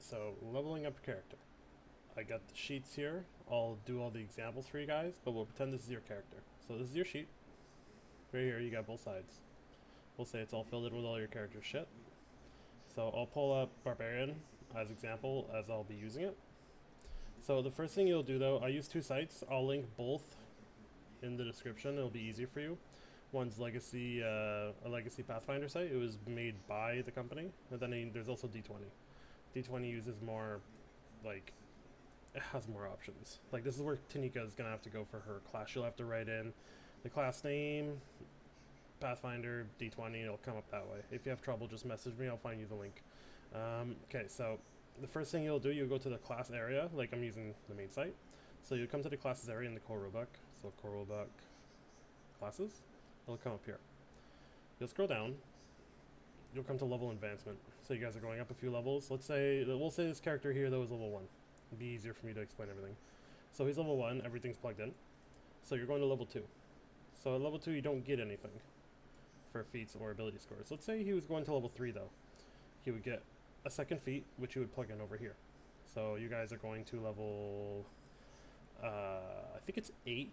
So leveling up your character. I got the sheets here. I'll do all the examples for you guys, but we'll pretend this is your character. So this is your sheet. Right here, you got both sides. We'll say it's all filled in with all your character shit. So I'll pull up Barbarian as example as I'll be using it. So the first thing you'll do though, I use two sites. I'll link both in the description. It'll be easier for you. One's Legacy, a Legacy Pathfinder site. It was made by the company. And then there's also D20. D20 uses more, like, it has more options. Like, this is where Tanika is going to have to go for her class. She'll have to write in the class name, Pathfinder, D20, it'll come up that way. If you have trouble, just message me. I'll find you the link. Okay, so the first thing you'll do, you'll go to the class area, like I'm using the main site. So you'll come to the classes area in the core rulebook. So core rulebook classes. It'll come up here. You'll scroll down. You'll come to level advancement. So you guys are going up a few levels. We'll say this character here though is level 1. It'd be easier for me to explain everything. So he's level 1, everything's plugged in. So you're going to level 2. So at level 2 you don't get anything for feats or ability scores. Let's say he was going to level 3 though. He would get a second feat, which you would plug in over here. So you guys are going to level, I think it's 8.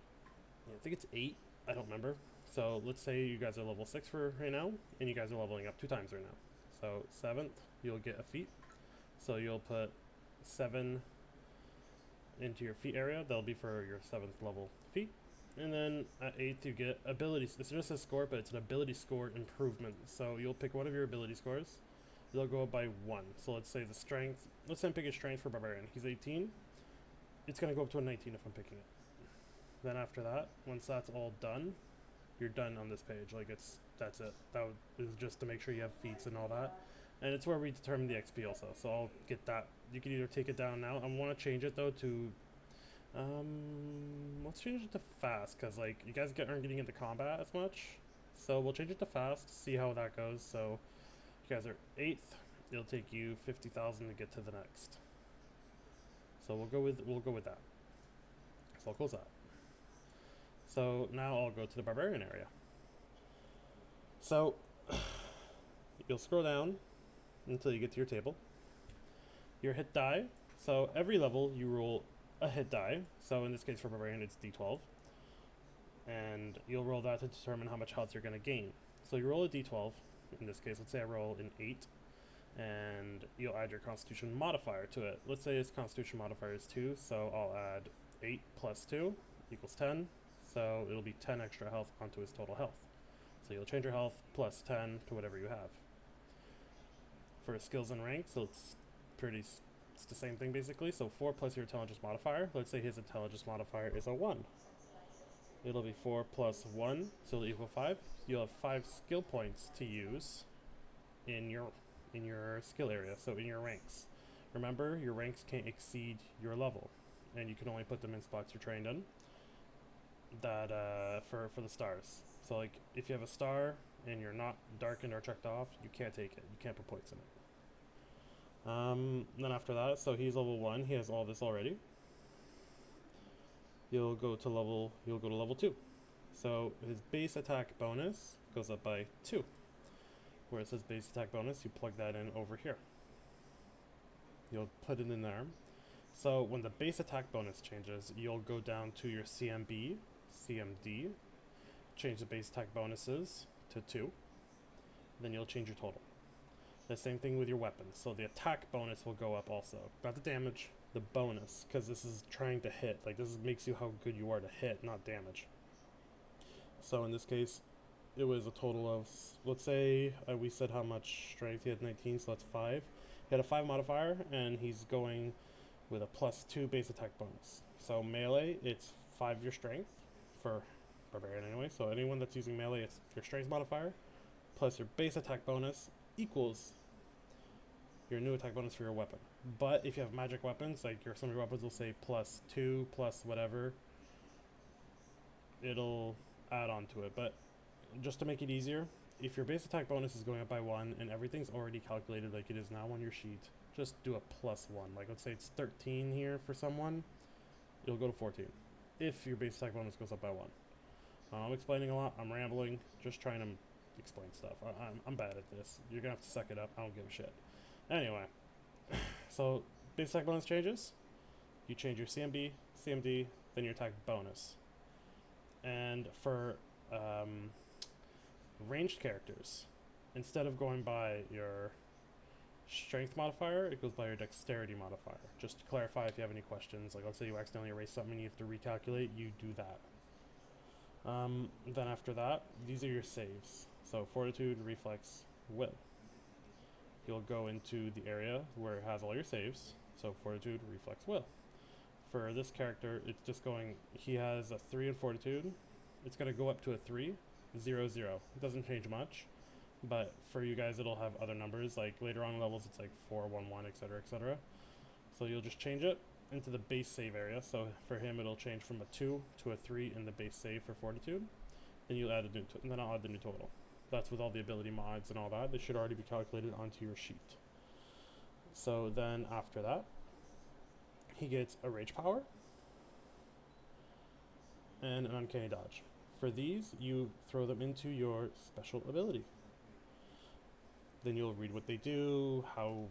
Yeah, I think it's 8. I don't remember. So let's say you guys are level 6 for right now, and you guys are leveling up 2 times right now. So 7th, you'll get a feat. So you'll put 7 into your feat area. That'll be for your 7th level feat. And then at 8th, you get abilities. It's just a score, but it's an ability score improvement. So you'll pick one of your ability scores. They'll go up by 1. So let's say the strength. Let's say I'm picking strength for Barbarian. He's 18. It's going to go up to a 19 if I'm picking it. Then after that, once that's all done, you're done on this page. Like that's it. That is just to make sure you have feats and all that. And it's where we determine the XP also. So I'll get that. You can either take it down now. I want to change it though to let's change it to fast, because like you guys aren't getting into combat as much. So we'll change it to fast, see how that goes. So you guys are 8th, it'll take you 50,000 to get to the next. So we'll go with that. So I'll close that. So now I'll go to the Barbarian area. So you'll scroll down until you get to your table. Your hit die. So every level you roll a hit die. So in this case for Barbarian it's D12. And you'll roll that to determine how much health you're going to gain. So you roll a D12. In this case, let's say I roll an 8. And you'll add your Constitution modifier to it. Let's say his Constitution modifier is 2. So I'll add 8 plus 2 equals 10. So it'll be 10 extra health onto his total health. So you'll change your health plus 10 to whatever you have. For skills and ranks, so it's the same thing basically. So 4 plus your intelligence modifier. Let's say his intelligence modifier is a 1. It'll be 4 plus 1, so it'll equal 5. You'll have 5 skill points to use in your skill area, so in your ranks. Remember, your ranks can't exceed your level, and you can only put them in spots you're trained in. That for the stars. So like if you have a star and you're not darkened or checked off, you can't take it. You can't put points in it. Then after that, so he's level 1. He has all this already. You'll go to level 2. So his base attack bonus goes up by 2. Where it says base attack bonus, you plug that in over here. You'll put it in there. So when the base attack bonus changes, you'll go down to your CMB, CMD, change the base attack bonuses to 2. Then you'll change your total. The same thing with your weapons. So the attack bonus will go up also. Not the damage, the bonus, because this is trying to hit. Like this makes you how good you are to hit, not damage. So in this case, it was a total of, let's say we said how much strength he had, 19, so that's 5. He had a 5 modifier, and he's going with a plus 2 base attack bonus. So melee, it's 5 your strength for Barbarian anyway. So anyone that's using melee, it's your strength modifier plus your base attack bonus equals your new attack bonus for your weapon. But if you have magic weapons, like some of your weapons will say plus 2 plus whatever, it'll add on to it. But just to make it easier, if your base attack bonus is going up by 1 and everything's already calculated like it is now on your sheet, just do a plus 1. Like let's say it's 13 here for someone, it'll go to 14 if your base attack bonus goes up by 1. I'm explaining a lot, I'm rambling, just trying to explain stuff. I'm bad at this. You're gonna have to suck it up, I don't give a shit. Anyway, So basic bonus changes. You change your CMB, CMD, then your attack bonus. And for ranged characters, instead of going by your strength modifier, it goes by your dexterity modifier. Just to clarify, if you have any questions, like let's say you accidentally erase something and you have to recalculate, you do that. Then after that, these are your saves. So fortitude, reflex, will. You'll go into the area where it has all your saves. So fortitude, reflex, will. For this character, it's just going, he has a 3 in fortitude. It's going to go up to a 3, 0, 0. It doesn't change much. But for you guys, it'll have other numbers. Like later on levels, it's like 4, 1, 1, etc., etc. So you'll just change it into the base save area. So for him, it'll change from a 2 to a 3 in the base save for fortitude. Then you'll add a new, and then I'll add the new total. That's with all the ability mods and all that. They should already be calculated onto your sheet. So then after that, he gets a rage power and an uncanny dodge. For these, you throw them into your special ability. Then you'll read what they do, how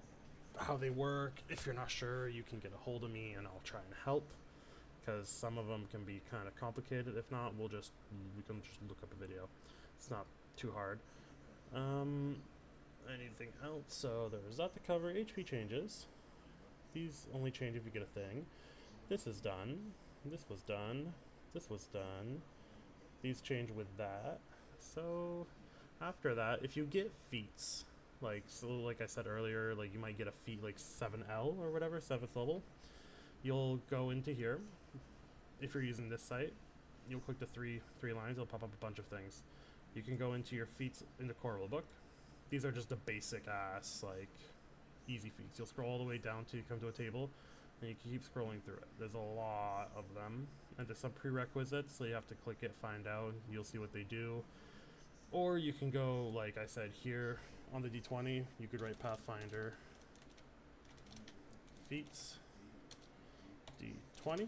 they work. If you're not sure, you can get a hold of me and I'll try and help, because some of them can be kind of complicated. If not, we can just look up a video. It's not too hard. Anything else? So there's that to cover. HP changes. These only change if you get a thing. This is done. This was done. This was done. These change with that. So after that, if you get feats, like I said earlier, like you might get a feat like 7L or whatever, 7th level. You'll go into here. If you're using this site, you'll click the three lines. It'll pop up a bunch of things. You can go into your feats in the core rulebook. These are just the basic ass, like, easy feats. You'll scroll all the way down till you come to a table, and you can keep scrolling through it. There's a lot of them, and there's some prerequisites, so you have to click it, find out, you'll see what they do. Or you can go, like I said, here on the D20, you could write Pathfinder feats D20,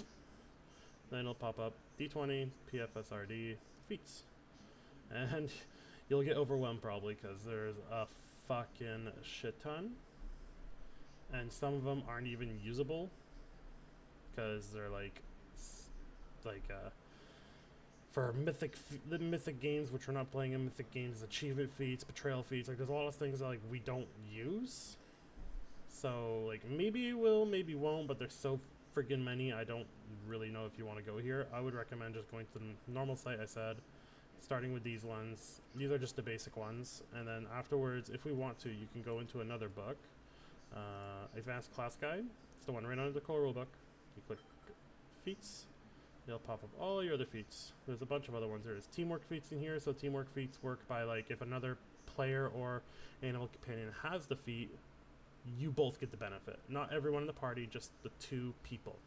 then it'll pop up D20 PFSRD feats. And you'll get overwhelmed probably because there's a fucking shit ton. And some of them aren't even usable because they're like for the mythic games, which we're not playing in mythic games, achievement feats, betrayal feats, like there's a lot of things that like we don't use. So like maybe you will, maybe won't, but there's so friggin' many, I don't really know if you want to go here. I would recommend just going to the normal site I said, starting with these ones. These are just the basic ones, and then afterwards, if we want to, you can go into another book, Advanced Class Guide. It's the one right under the core rulebook. You click feats, it'll pop up all your other feats. There's a bunch of other ones. There's teamwork feats in here, so teamwork feats work by like if another player or animal companion has the feat, you both get the benefit. Not everyone in the party, just the 2 people.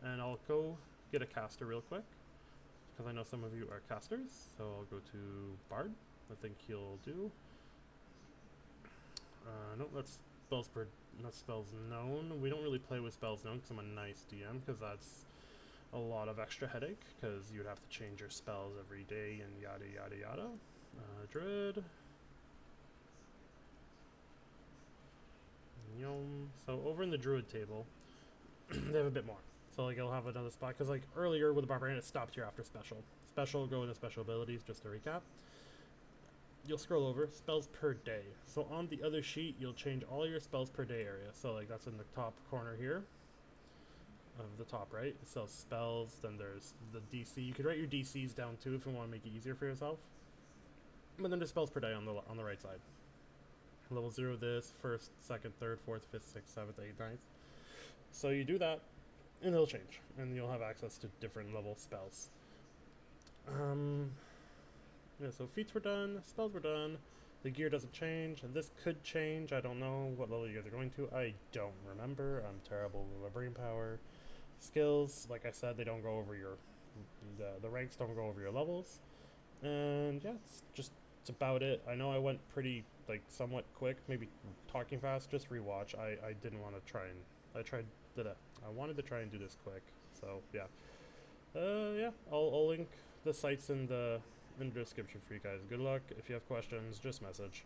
And I'll go get a caster real quick, because I know some of you are casters, so I'll go to Bard. I think he'll do. No, that's not spells known. We don't really play with spells known because I'm a nice DM, because that's a lot of extra headache, because you'd have to change your spells every day and yada yada yada. Druid. So over in the Druid table, they have a bit more. So like it'll have another spot, because like earlier with the Barbarian it stopped here after special. Special, go into special abilities, just to recap. You'll scroll over, spells per day. So on the other sheet, you'll change all your spells per day area. So like that's in the top corner here of the top right. So spells, then there's the DC. You could write your DCs down too if you want to make it easier for yourself. But then there's spells per day on the right side. Level 0 this, 1st, 2nd, 3rd, 4th, 5th, 6th, 7th, 8th, 9th. So you do that, and it'll change, and you'll have access to different level spells. Yeah, so feats were done, spells were done, the gear doesn't change, and this could change. I don't know what level you guys are going to. I don't remember. I'm terrible with my brain power. Skills, like I said, they don't go over your, the ranks don't go over your levels. And yeah, it's about it. I know I went pretty, like, somewhat quick, maybe talking fast, just rewatch. I didn't want to try and, I wanted to try and do this quick, so yeah. Yeah, I'll link the sites in the description for you guys. Good luck. If you have questions, just message.